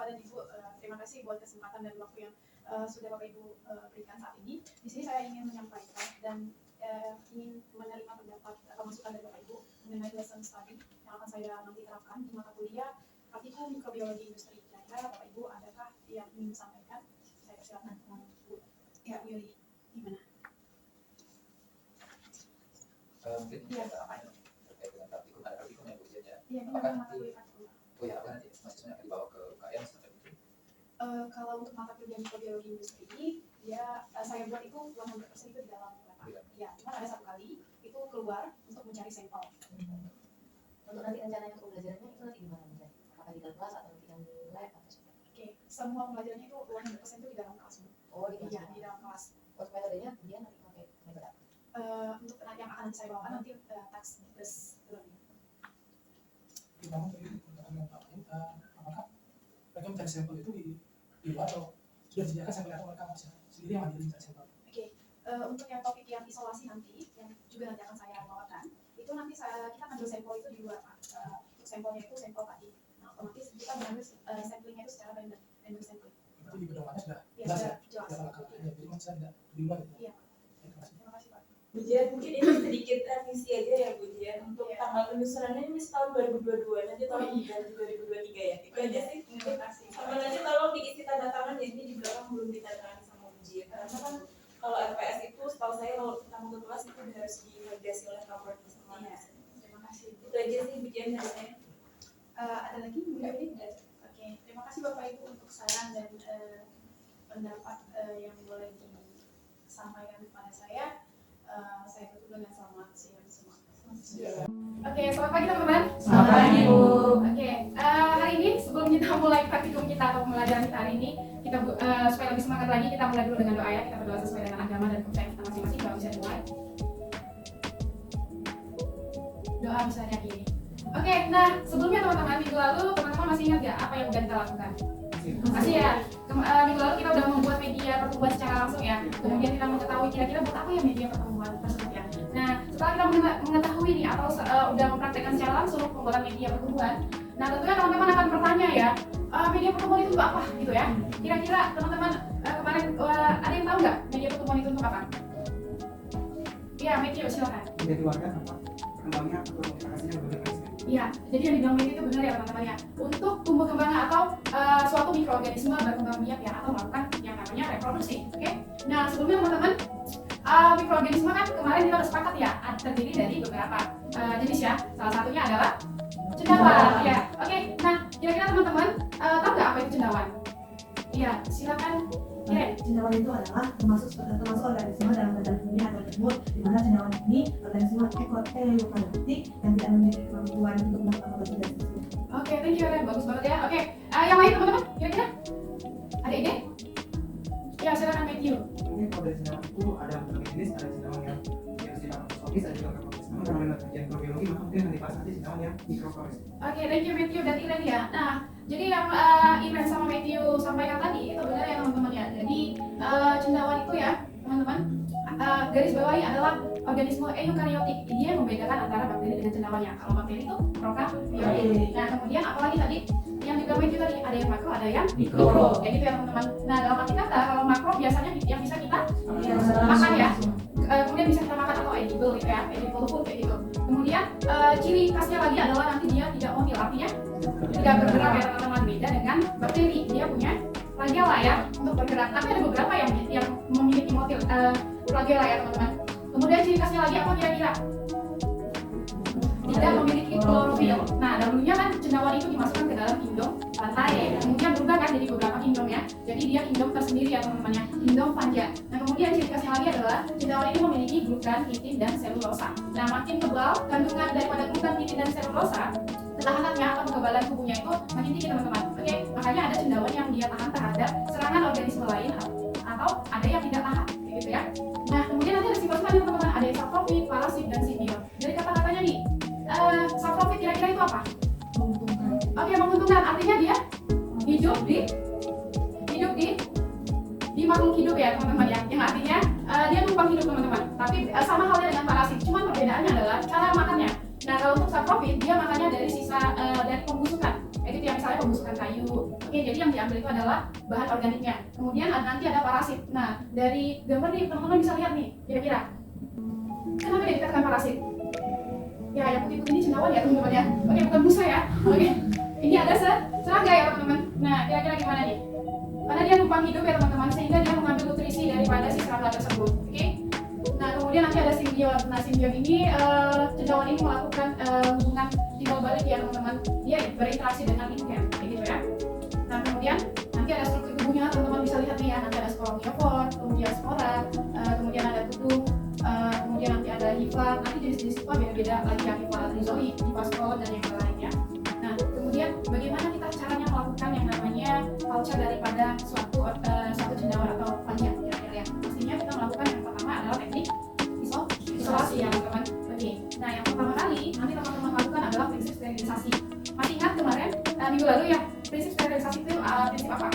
Bapak dan Ibu, terima kasih buat kesempatan dan waktu yang sudah Bapak Ibu berikan saat ini. Di sini saya ingin menyampaikan dan ingin menerima pendapat atau masukan dari Bapak Ibu mengenai lesson study yang akan saya nanti terapkan di mata kuliah praktikum mikrobiologi industri. Kira-kira Bapak Ibu adakah yang ingin disampaikan? Saya persilakan Bu. Ya, Bu Yuli, gimana? Mungkin apa ya terkait dengan praktikum, ada praktikum yang Bu ya? Iya, ini apakah mata kuliah praktikum. Oh ya, apa nanti mahasiswanya akan dibawa ke UKM seperti itu? Kalau untuk mata kuliah mikrobiologi industri ini, saya buat itu 100% itu di dalam lab. Ya, cuma ada satu kali itu keluar untuk mencari sampel. Untuk nanti rencananya untuk pembelajarannya itu nanti gimana mencari? Apakah di dalam kelas atau nanti yang di lab atau seperti apa? Oke, semua pembelajarannya itu 100% itu di dalam kelas. Oh, di kelas. Iya, di dalam kelas. Untuk metodenya dia nanti pakai metode apa? Untuk yang akan saya bawakan nanti tax plus learning. Namun tadi apakah mereka mencari sampel itu di luar atau sudah disediakan sampel atau mereka bisa sendiri yang mandiri mencari sampel? Oke, untuk yang topik yang isolasi nanti, yang juga nanti akan saya bawakan, itu nanti kita ambil sampel itu di luar, Pak. Sampelnya itu sampel tadi. Nah, otomatis kita mengambil samplingnya itu secara random sampling. Berarti di pedomannya sudah jelas ya? Jelas. Jadi maksudnya tidak di luar gitu. Iya. Terima kasih, Pak. Bu Jian, mungkin ini sedikit revisi aja ya Bu Jian. Untuk tanggal penyusunannya ini tahun 2022, nanti tolong diganti 2023 ya. Itu aja sih. Terima kasih. Sama aja tolong diisi tanda tangan ya, ini di belakang belum ditandatangani sama Bu Jian. Karena kan kalau RPS itu setahu saya kalau kita mau ke kelas itu harus divalidasi oleh kapolres sama. Terima kasih. Itu aja sih Bu Jian dari saya. Ada lagi Bu Yuli? Oke, terima kasih Bapak Ibu untuk saran dan pendapat yang boleh disampaikan kepada saya. Saya tutup dengan selamat siang semua. Oke, selamat pagi teman-teman. Selamat pagi, Bu. Oke, hari ini sebelum kita mulai praktikum kita atau pembelajaran kita hari ini, kita supaya lebih semangat lagi, kita mulai dulu dengan doa ya. Kita berdoa sesuai dengan agama dan kepercayaan kita masing-masing. Doa bisa dimulai. Doa bisa diakhiri. Oke, nah sebelumnya teman-teman, minggu lalu teman-teman masih ingat gak apa yang udah kita lakukan? Masih ya. Minggu lalu kita udah membuat media pertumbuhan secara langsung ya. Kemudian kita mengetahui kira-kira buat apa ya media pertumbuhan tersebut ya. Nah, setelah kita mengetahui nih atau udah mempraktekkan secara langsung pembuatan media pertumbuhan, nah tentunya teman-teman akan bertanya ya, media pertumbuhan itu untuk apa gitu ya. Kira-kira teman-teman kemarin ada yang tahu nggak media pertumbuhan itu untuk apa? Iya, Matthew silakan. Menjadi warga sama perkembangannya atau modifikasinya berbagai. Iya, jadi yang dibilang Matthew itu benar ya teman-teman ya. Untuk tumbuh kembangnya atau suatu mikroorganisme berkembang biak ya atau melakukan yang namanya reproduksi. Oke. Nah, sebelumnya teman-teman, mikroorganisme kan kemarin kita udah sepakat ya terdiri dari beberapa jenis ya. Salah satunya adalah cendawan ya. Oke. Nah, kira-kira teman-teman tahu nggak apa itu cendawan? Iya, silakan. Cendawan itu adalah termasuk organisme dalam badan bumi atau tersebut, di mana cendawan ini organisme eukaryotik yang tidak memiliki kemampuan untuk melakukan fotosintesa. Oke, thank you Ren, bagus banget ya. Oke, yang lain teman-teman, kira-kira ada ide? Ya, silakan Matthew. Mungkin kalau dari cendawan itu ada berbagai jenis, ada cendawan yang bersifat makroskopis, ada juga mikroskopis. Namun kalau dalam kajian mikrobiologi maka mungkin akan dibahas nanti cendawan yang mikroskopis. Oke, thank you Matthew dan Iren ya. Nah, jadi yang Iren sama Matthew sampaikan tadi itu benar ya teman-teman ya. Jadi cendawan itu ya teman-teman, garis bawahi adalah organisme eukaryotik. Dia yang membedakan antara bakteri dengan cendawannya. Kalau bakteri itu prokaryotik. Nah, kemudian apalagi tadi yang juga Matthew tadi ada yang makro, ada yang mikro. Kayak gitu ya teman-teman. Nah, dalam arti kata kalau makro biasanya yang bisa kita makan ya. Kemudian bisa kita makan atau edible gitu ya, edible food kayak gitu. Kemudian ciri khasnya lagi adalah nanti dia tidak motil, artinya tidak bergerak ya teman-teman, beda dengan bakteri. Dia punya flagella ya untuk bergerak. Tapi ada beberapa yang memiliki motil flagella ya teman-teman. Kemudian ciri khasnya lagi apa kira-kira? Tidak memiliki klorofil. Nah, dahulunya kan cendawan itu dimasukkan ke dalam kingdom Pantae. Kemudian berubah kan jadi beberapa kingdom ya. Jadi dia kingdom tersendiri ya teman-teman ya, kingdom Panja. Nah, kemudian ciri khasnya lagi adalah cendawan ini memiliki glukan, kitin, dan selulosa. Nah, makin tebal kandungan daripada glukan, kitin, dan selulosa, ketahanannya atau kekebalan tubuhnya itu makin tinggi teman-teman. Oke, makanya ada cendawan yang dia tahan terhadap serangan organisme lain atau ada yang tidak tahan, gitu ya. Nah, kemudian nanti ada sifat-sifatnya teman-teman, ada yang saprofit, parasit, dan simbiot. Dari kata-katanya nih, saprofit kira-kira itu apa? Menguntungkan. Oke, menguntungkan artinya dia hidup di makhluk hidup ya teman-teman ya. Yang artinya dia numpang hidup teman-teman. Tapi sama halnya dengan parasit, cuma perbedaannya adalah cara makannya. Nah, kalau untuk saprofit dia makannya dari sisa dari pembusukan. Itu itu yang misalnya pembusukan kayu. Oke, jadi yang diambil itu adalah bahan organiknya. Kemudian nanti ada parasit. Nah, dari gambar nih teman-teman bisa lihat nih, kira-kira kenapa dia dikatakan parasit? Ya, yang putih-putih ini cendawan ya teman-teman ya. Oke, bukan busa ya. Oke, ini ada serangga ya teman-teman. Nah, kira-kira gimana nih? Karena dia numpang hidup ya teman-teman, sehingga dia mengambil nutrisi daripada si serangga tersebut. Oke. Nah, kemudian nanti ada simbiot. Nah, simbiot ini cendawan ini melakukan hubungan timbal balik ya teman-teman. Dia berinteraksi dengan lingkungan, kayak gitu ya. Nah, kemudian nanti ada struktur tubuhnya, teman-teman bisa lihat nih ya. Nanti ada sporomiofor, kemudian spora, kemudian ada tudung, kemudian nanti ada hifa. Nanti jenis-jenis hifa beda-beda lagi ya, hifa rizoid, hifa spor dan yang lainnya. Nah, kemudian bagaimana kita caranya melakukan yang namanya culture daripada suatu cendawan atau fanya kira-kira ya. Pastinya kita melakukan yang pertama adalah teknik isolasi ya teman-teman. Oke. Nah, yang pertama kali nanti teman-teman lakukan adalah prinsip sterilisasi. Masih ingat kemarin minggu lalu ya, prinsip sterilisasi itu prinsip apa?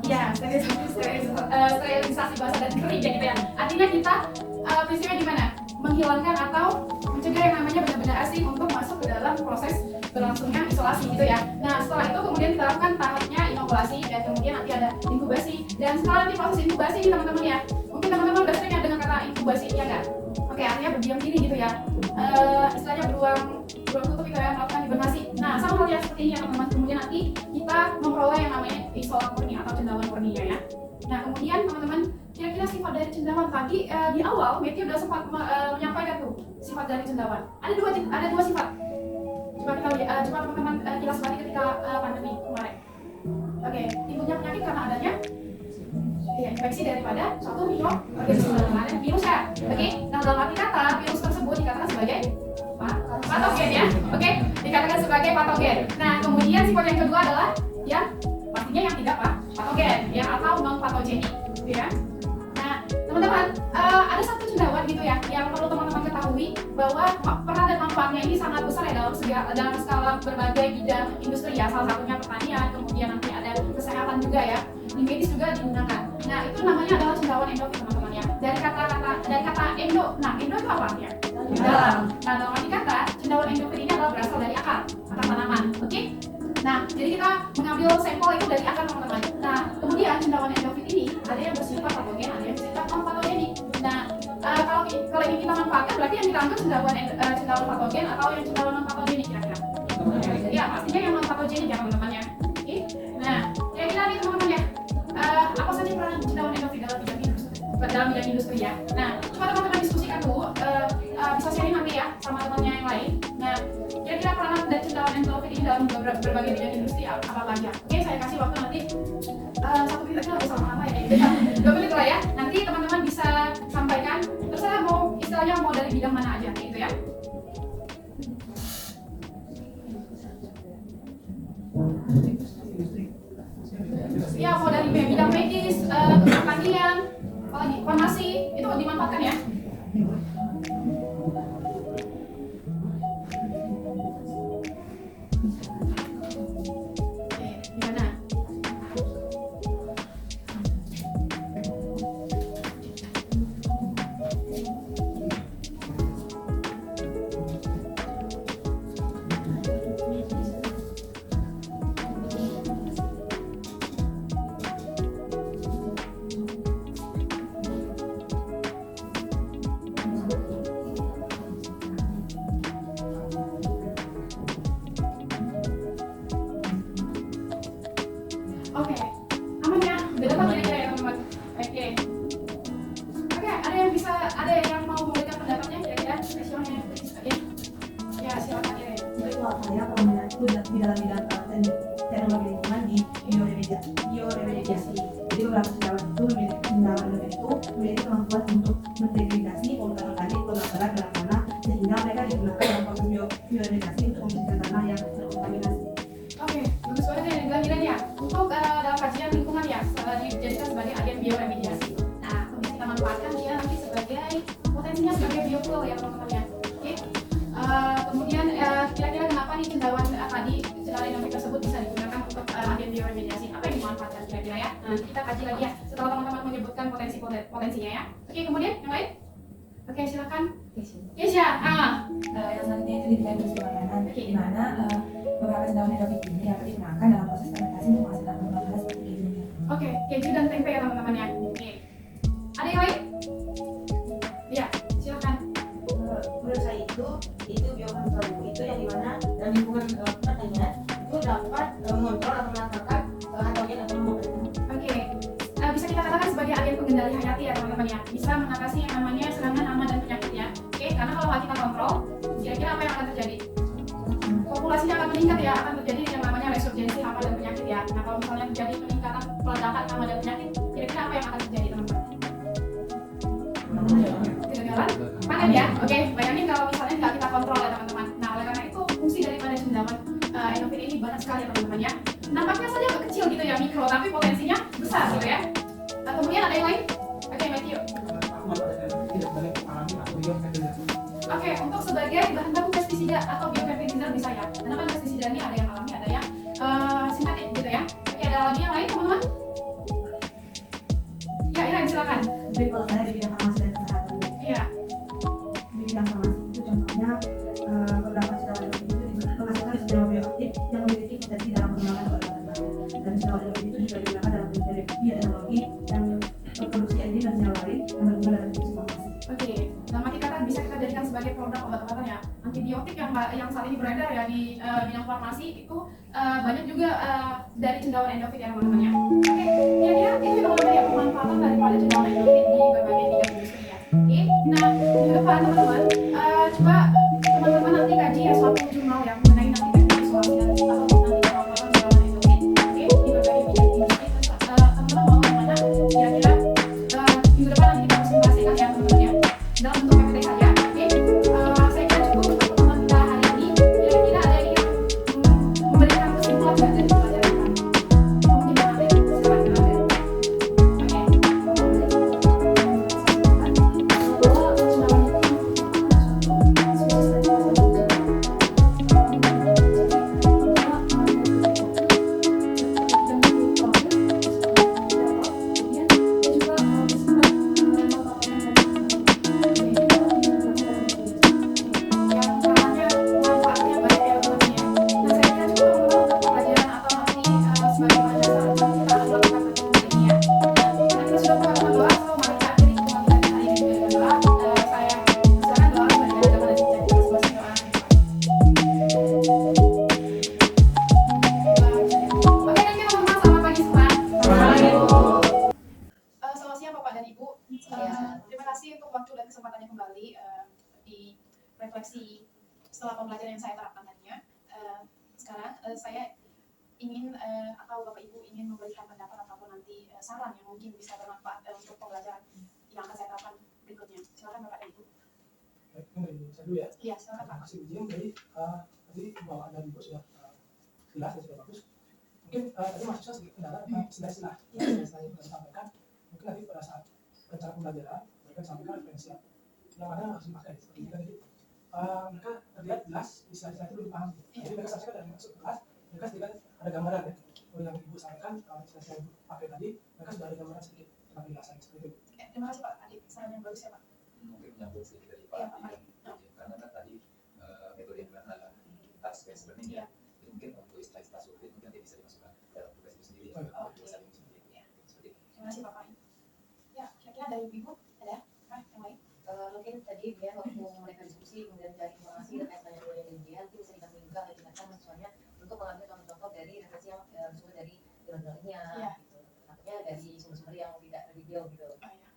Ya, sterilisasi basah dan kering ya gitu ya. Artinya kita prinsipnya gimana? Menghilangkan atau mencegah yang namanya benda-benda asing untuk masuk ke dalam proses berlangsungnya isolasi gitu ya. Nah, setelah itu kemudian kita lakukan tahapnya inokulasi dan kemudian nanti ada inkubasi. Dan setelah nanti proses inkubasi nih teman-teman ya, mungkin teman-teman udah sering ya dengan kata inkubasi ya enggak? Oke, artinya berdiam diri gitu ya. Istilahnya beruang tutup gitu ya, melakukan hibernasi. Nah, sama halnya seperti ini ya teman-teman. Kemudian nanti kita memperoleh yang namanya isolat murni atau cendawan murni ya. Nah, kemudian teman-teman, kira-kira sifat dari cendawan tadi di awal Matthew udah sempat menyampaikan tuh sifat dari cendawan. Ada dua sifat. Coba teman-teman kilas balik ketika pandemi kemarin. Oke, timbulnya penyakit karena adanya infeksi daripada suatu mikroorganisme, ada virus ya. Oke, nah dalam arti kata virus tersebut dikatakan sebagai patogen ya. Oke, dikatakan sebagai patogen. Nah, kemudian sifat yang kedua adalah yang pastinya yang tidak patogen, yang atau non patogenik, gitu ya. Nah, teman-teman, ada satu cendawan gitu ya, yang perlu teman-teman ketahui bahwa peran dan manfaatnya ini sangat besar ya dalam skala berbagai bidang industri ya. Salah satunya pertanian, kemudian nanti ada kesehatan juga ya, di medis juga digunakan. Nah, itu namanya adalah cendawan endofit teman-teman ya. Dari kata endo. Nah, endo itu apa artinya? Dalam. Nah, dalam arti kata cendawan endofit ini adalah berasal dari akar tanaman. Oke? Nah, jadi kita mengambil sampel itu dari akar teman-teman. Nah, kemudian cendawan endofit ini ada yang bersifat patogen, ada yang bersifat non patogenik. Nah, kalau ini kita manfaatkan berarti yang kita ambil cendawan patogen atau yang cendawan non patogenik kira-kira. Ya, pastinya yang non patogenik ya teman-teman ya. Oke. Nah, kira-kira nih teman-teman ya. Apa saja peran cendawan endofit dalam bidang industri ya. Nah, coba teman-teman diskusikan dulu, bisa sharing nanti ya sama temannya yang lain. Nah, kira-kira peranan dan cendawan endofit ini dalam berbagai bidang industri apa aja? Oke, saya kasih waktu nanti 1 menit aja sama apa ya? 2 menit lah ya. Nanti teman-teman bisa sampaikan, terserah mau istilahnya mau dari bidang mana aja, gitu ya. Ya, mau dari bidang medis, pertanian, apalagi farmasi, itu dimanfaatkan ya. Oke, gimana? Oke, aman ya? Udah dapat kira-kira ya teman-teman? Oke, ada yang mau memberikan pendapatnya kira-kira? Questionnya? Ya, silakan ya. Jadi kalau saya peminat itu di dalam bidang teknologi lingkungan di bioremediasi. Jadi beberapa cendawan itu memiliki kemampuan untuk mendegradasi polutan organik ke dalam tanah sehingga mereka digunakan dalam proses bioremediasi untuk membersihkan tanah yang terkontaminasi. Oke, bagus banget ya Glenn ya. Untuk dalam kajian lingkungan ya, dijadikan sebagai agen bioremediasi. Nah, kemudian kita manfaatkan dia nanti sebagai potensinya sebagai biofuel ya teman-teman ya. Oke. Kemudian kira-kira kenapa nih cendawan tadi cendawan endofit tersebut bisa digunakan untuk agen bioremediasi? Apa yang dimanfaatkan kira-kira ya? Nah, kita kaji lagi ya setelah teman-teman menyebutkan potensinya ya. Oke, kemudian yang lain? Oke, silakan. Keisha. Keisha. Yang selanjutnya itu di bidang industri makanan, di mana beberapa cendawan endofit ini dapat digunakan dalam proses fermentasi untuk menghasilkan bahan seperti keju. Oke, keju dan tempe ya teman-teman ya. Oke. Ada yang lain? Ya, silakan. Menurut saya itu biokontrol itu yang dimana dalam lingkungan pertanian itu dapat mengontrol atau menangkap patogen atau membunuh. Oke. Bisa kita katakan sebagai agen pengendali hayati ya teman-teman ya. Bisa mengatasi yang namanya serangan hama dan penyakit ya. Oke, karena kalau nggak kita kontrol, kira-kira apa yang akan terjadi? Populasinya akan meningkat ya, akan terjadi yang namanya resurgensi hama dan penyakit ya. Nah, kalau misalnya terjadi peningkatan peledakan hama dan penyakit, kira-kira apa yang akan terjadi teman-teman? Kegagalan panen ya. Oke, bayangin kalau misalnya nggak kita kontrol ya teman-teman. Nah, oleh karena itu fungsi daripada cendawan endofit ini banyak sekali ya teman-teman ya. Nampaknya saja kecil gitu ya, mikro, tapi potensinya besar gitu ya. Kemudian ada yang lain? Oke, Matthew. Tidak boleh mengalami atau biofertilisasi. Oke, untuk sebagai bahan baku pestisida atau biofertilizer bisa ya. Karena kan pestisida ini ada yang alami, ada yang sintetik gitu ya. Oke, ada lagi yang lain teman-teman? Ya, Iren silakan. Jadi kalau saya di bidang farmasi dan kesehatan, Iya. di bidang farmasi itu contohnya beberapa cendawan endofit itu menghasilkan senyawa bioaktif yang memiliki potensi dalam pengembangan obat-obatan baru. Dan cendawan endofit itu juga digunakan dalam bioteknologi yang produksi enzim dan senyawa lain yang berguna dalam industri farmasi. Oke, dalam arti kata bisa kita jadikan sebagai produk obat-obatan ya. Antibiotik yang saat ini beredar ya di bidang farmasi itu banyak juga dari cendawan endofit ya teman-teman ya. Oke, kira-kira itu teman-teman ya pemanfaatan daripada cendawan endofit di berbagai bidang industri ya. Oke, nah minggu depan teman-teman coba teman-teman nanti kaji ya suatu jurnal ya mengenai nanti teknik isolasi dan atau nanti pemanfaatan cendawan endofit. Oke, di berbagai bidang industri. Terus teman-teman mau yang mana? Kira-kira minggu depan nanti kita presentasikan ya teman-teman ya dalam bentuk PPT saja. Oke, saya kira cukup untuk pertemuan kita hari ini. Kira-kira ada yang ingin memberikan kesimpulan nggak dari pelajaran kami? Mungkin nanti silakan ada. Oke. Selamat siang Bapak dan Ibu. Terima kasih untuk waktu dan kesempatannya kembali di refleksi setelah pembelajaran yang saya terapkan tadinya. Sekarang saya ingin atau Bapak Ibu ingin memberikan pendapat ataupun nanti saran yang mungkin bisa bermanfaat untuk pembelajaran yang akan saya terapkan berikutnya. Silakan Bapak dan Ibu. Baik, ini dari saya dulu ya. Iya, silakan Pak. Terima kasih izin. Jadi tadi pembawaan dari Ibu sudah jelas dan sudah bagus. Mungkin tadi mahasiswa sedikit kendala istilah-istilah yang saya sampaikan. Mungkin nanti pada saat rencana pembelajaran mereka sampaikan referensi yang mana harus dipakai. Seperti itu tadi mereka terlihat jelas istilah-istilah itu belum paham. Jadi mereka sampaikan dari masuk kelas mereka sedikit ada gambaran ya. Kalau yang Ibu sampaikan istilah-istilah yang Ibu pakai tadi mereka sudah ada gambaran sedikit tentang penjelasan seperti itu. Terima kasih Pak. Adik, saran yang bagus ya Pak. Mungkin menyambung sedikit dari Pak Iya, Pak. Ian. Karena kan tadi metode yang digunakan adalah task based learning ya. Jadi mungkin untuk istilah-istilah sulit mungkin nanti bisa dimasukkan dalam tugas itu sendiri ya. Tugas itu sendiri. Seperti itu. Terima kasih Bapak. Ya, kira-kira dari Ibu ada yang lain? Mungkin tadi dia waktu mereka diskusi kemudian cari informasi terkait dengan metode kajian itu bisa dikasih juga mengingatkan mahasiswanya untuk mengambil contoh-contoh dari referensi yang bersumber dari jurnalnya Iya. gitu. Artinya dari sumber-sumber yang tidak dari video gitu. Oh, ya.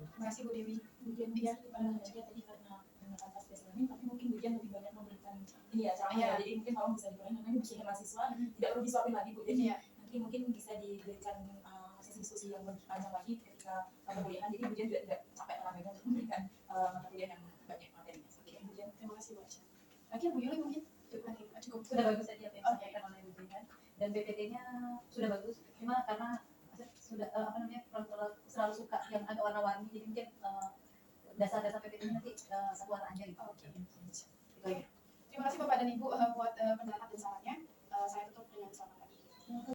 Terima kasih Bu Dewi. Mungkin dia juga tadi karena menggunakan task based learning, tapi mungkin Budian lebih banyak memberikan ini ya caranya. Iya. Jadi mungkin tolong bisa dikurangi karena ini bikin mahasiswa tidak perlu disuapin lagi Bu. Jadi Iya. nanti mungkin bisa diberikan sesi diskusi yang panjang lagi ketika perkuliahan. Jadi Budian juga tidak capek ramainya untuk memberikan mata kuliah yang banyak materinya. Oke, Budian. Terima kasih Bu Aisyah. Lagi Bu Yuli mungkin cukup. Sudah bagus tadi apa yang disampaikan oleh Bu Brian dan PPT-nya sudah bagus. Cuma karena sudah selalu suka yang agak warna-warni jadi mungkin dasar-dasar PPT-nya nanti satu warna aja gitu. Oke. Itu aja. Terima kasih Bapak dan Ibu buat pendapat dan sarannya. Saya tutup dengan selamat pagi.